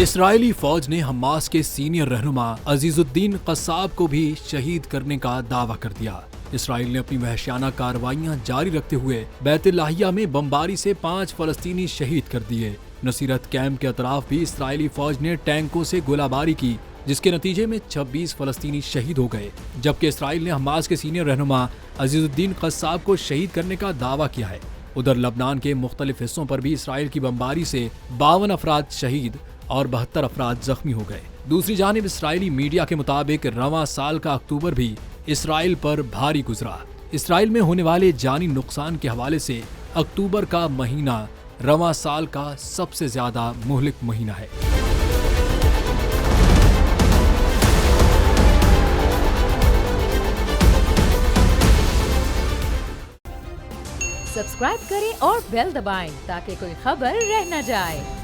Israeli फौज ने Hamas के सीनियर रहनुमा अजीजुद्दीन कस्साब को भी शहीद करने का दावा कर दिया। इसराइल ने अपनी वहशियाना कार्रवाइयां जारी रखते हुए बैतुल्लाहिया में बमबारी से 5 फलस्तीनी शहीद कर दिए। नसीरत कैंप के अतराफ भी इसराइली फौज ने टैंकों से गोलाबारी की, जिसके नतीजे में 26 फलस्तीनी शहीद हो गए, जबकि इसराइल ने हमास के सीनियर रहनुमा अजीजुद्दीन कस्साब को शहीद करने का दावा किया है। उधर लबनान के मुख्तलिफ हिस्सों पर भी इसराइल की बमबारी से 52 अफराद शहीद और 72 अफराद जख्मी हो गए। दूसरी जानिब इसराइली मीडिया के मुताबिक रवां साल का अक्टूबर भी इसराइल पर भारी गुजरा। इसराइल में होने वाले जानी नुकसान के हवाले से अक्टूबर का महीना रवां साल का सबसे ज्यादा मुहलिक महीना है। सब्सक्राइब करें और बेल दबाएं ताकि कोई खबर रह न जाए।